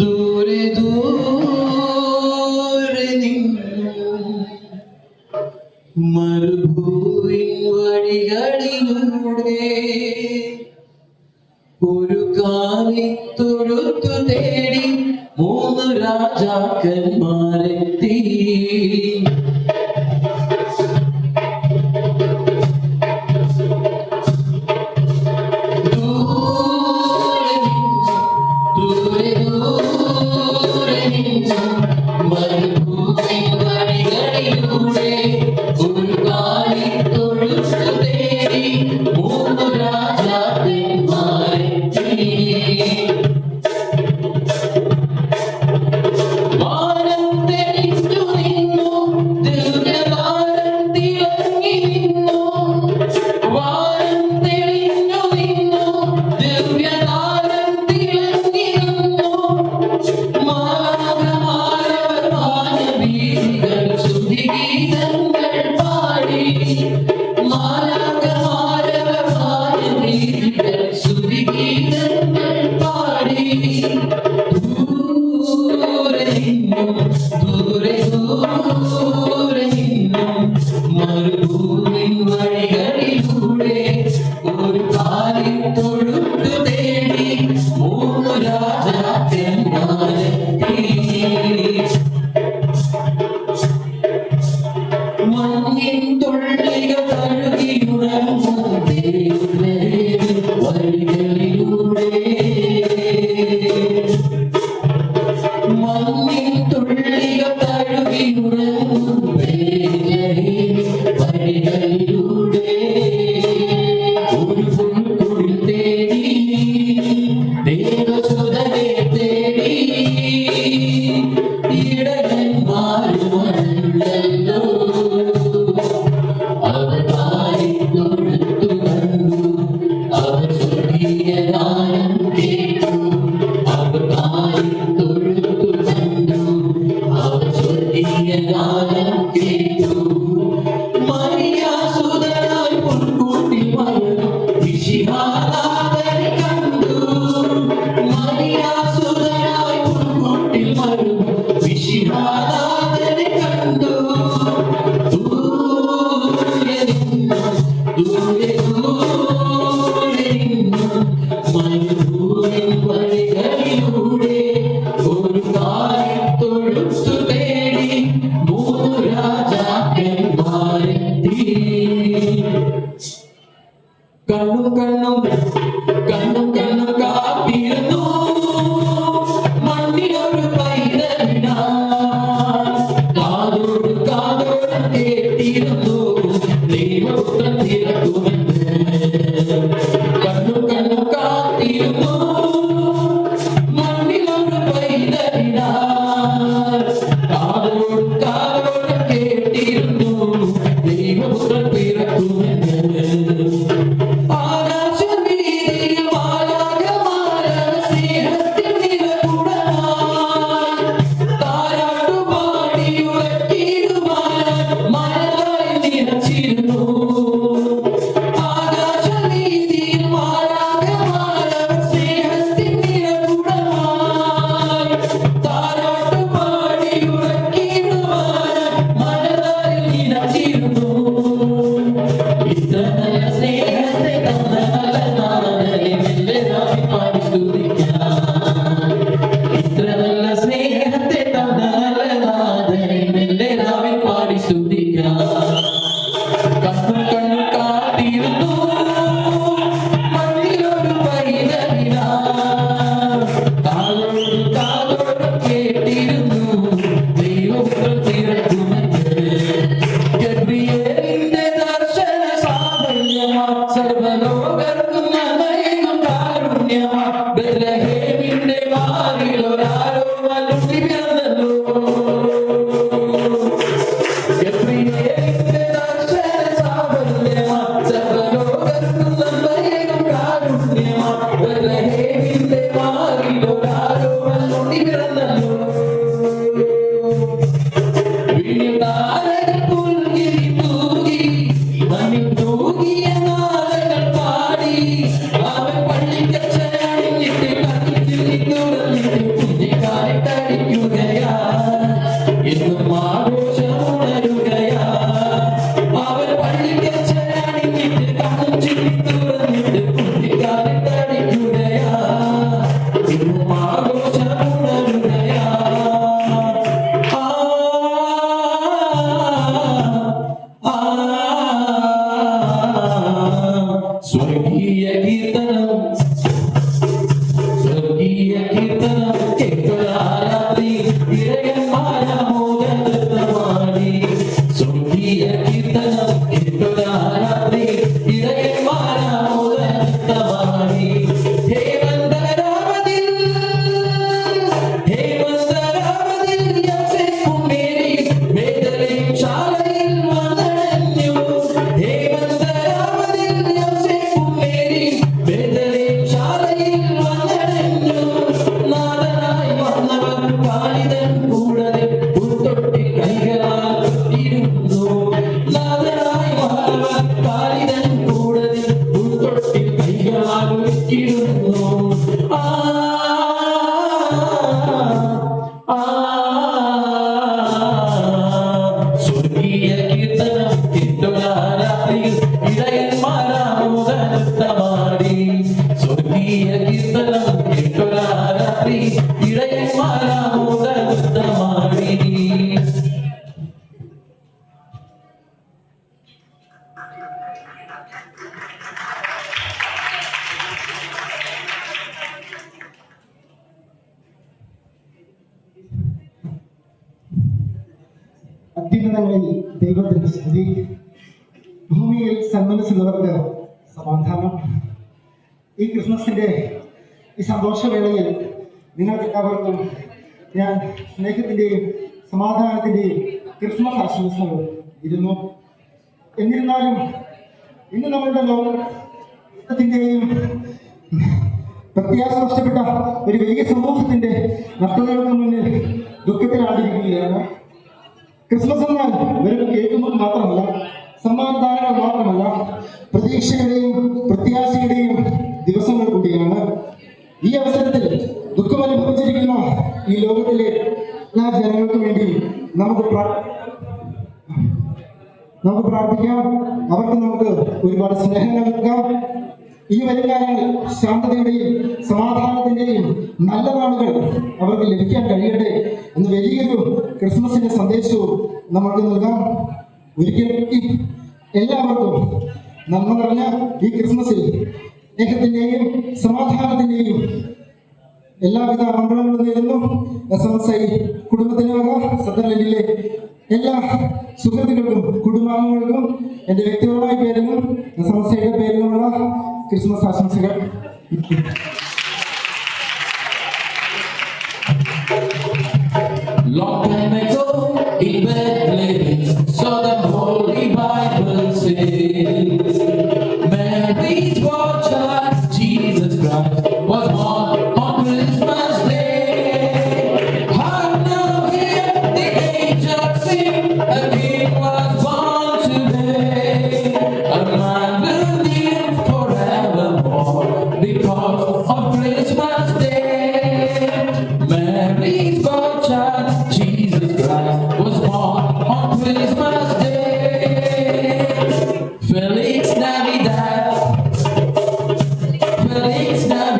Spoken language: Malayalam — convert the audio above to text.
ദൂരെ ദൂരെ നിന്നു മരുഭൂവിൻ വഴികളിലൂടെ ഒരു കാലിത്തൊഴുത്തു തേടി 3 രാജാക്കന്മാരെത്തി. മരുഭൂമിൻ വഴികളിലൂടെ ഒരു കാലിത്തൊഴുത്തു തേടി 3 രാജാക്കന്മാരെത്തി. മഞ്ഞിൻ തുള്ളികൾ തഴുകിയുറങ്ങും വഴികളിലൂടെ മഞ്ഞിൻ തുള്ളികൾ തഴുകിയുറങ്ങും വഴികളിലൂടെ ഒരു പുൽക്കുടിൽ തേടി ദേവസുതനെ തേടി ഇടയന്മാരുമല്ലോ അവർ കാലിത്തൊഴുത്തു കണ്ടു, അവർ സ്വർഗീയ ഗാനം കേട്ടു. അവർ കാലിത്തൊഴുത്തു കണ്ടു, അവർ സ്വർഗീയ ഗാനം കേട്ടു. മറിയാസുതനായി പുൽക്കൂട്ടിൽ വന്നു വിശിഹാനാഥനെ കണ്ടു. മറിയാസുതനായി പുൽക്കൂട്ടിൽ വന്നു വിശിഹാനാഥനെ കണ്ടു. ദൂരെ നിന്നു മരുഭൂമിൻ വഴികളിലൂടെ ഒരു കാലിത്തൊഴുത്തു തേടി 3 രാജാക്കന്മാരെത്തി. കണ്ണും കണ്ണും കാത്തിരുന്നു മണ്ണിലൊരു പൈതലിടാൻ. കാതോട് കേട്ടിരുന്നു ദൈവപുത്രൻ തിരക്കുമെന്ന്. കണ്ണും കാത്തിരുന്നു മണ്ണിലൊരു പൈതലിടാൻ. കാതോട് കേട്ടിരുന്നു ദൈവപുത്രൻ തിരക്കുമെന്ന്. Amen. ആഘോഷിക്കുന്നു. ആ ആ സ്വർഗീയ കീർത്തനം കേട്ടൊരാ രാത്രിയിൽ ഇടയന്മാരാമോദനൃത്തമാടി. സ്വർഗീയ കീർത്തനം കേട്ടൊരാ രാത്രി ഇടയന്മാരാമോദനൃത്തമാടി. അത്യുന്നതങ്ങളിൽ ദൈവത്തിന് സ്തുതി. ഭൂമിയിൽ സന്മനസ്സുള്ളവർക്ക് സമാധാനം. ഈ ക്രിസ്മസിന്റെ ഈ സന്തോഷവേളയിൽ നിങ്ങൾക്ക് എല്ലാവർക്കും ഞാൻ സ്നേഹത്തിന്റെയും സമാധാനത്തിന്റെയും ക്രിസ്മസ് ആശംസകൾ ഇരുന്നു. എന്നിരുന്നാലും ഇന്ന് നമ്മളുടെ ലോകത്തിന്റെയും പ്രത്യാശ നഷ്ടപ്പെട്ട ഒരു വലിയ സമൂഹത്തിന്റെ നഷ്ടങ്ങൾക്ക് മുന്നിൽ ദുഃഖത്തിലാണ്ടിരിക്കുകയാണ്. ക്രിസ്മസ് എന്നാൽ വെറും കേൾക്കുന്നത് മാത്രമല്ല, സമ്മാനദാനങ്ങൾ മാത്രമല്ല, പ്രതീക്ഷയുടെയും പ്രത്യാശയുടെയും ദിവസങ്ങൾ കൂടിയാണ്. ഈ അവസരത്തിൽ ദുഃഖം അനുഭവിച്ചിരിക്കുന്ന ഈ ലോകത്തിലെ എല്ലാ ജനങ്ങൾക്ക് വേണ്ടി നമുക്ക് പ്രാർത്ഥിക്കാം. അവർക്ക് നമുക്ക് ഒരുപാട് സ്നേഹം നൽകാം. ഈ വരും കാലങ്ങളിൽ ശാന്തതയുടെയും സമാധാനത്തിന്റെയും നല്ല നാളുകൾ അവർക്ക് ലഭിക്കാൻ കഴിയട്ടെ എന്ന് വലിയൊരു ക്രിസ്മസിന്റെ സന്ദേശവും നമുക്ക് നൽകാം. ഒരിക്കലും എല്ലാവർക്കും നന്മ നിറഞ്ഞ ഈ ക്രിസ്മസിൽ സ്നേഹത്തിന്റെയും സമാധാനത്തിന്റെയും എല്ലാവിധ മംഗളങ്ങളും നേരുന്നു. SMSI കുടുംബത്തിനുള്ള സദർലൻഡിലെ എല്ലാ സുഹൃത്തുക്കൾക്കും കുടുംബാംഗങ്ങൾക്കും എൻ്റെ വ്യക്തിപരമായ പേരിലും SMSIയുടെ പേരിലുമുള്ള ക്രിസ്മസ് ആശംസകൾ. Long time ago in Bethlehem, so the Holy Bible says, Mary's born child, Jesus Christ, was born on Christmas Day. Hark now hear the angels sing, a King was born today. A man will live forevermore because of Christmas Day. Mary's born child, Jesus Christ, was born on Christmas Day. Feliz Navidad, Feliz Navidad.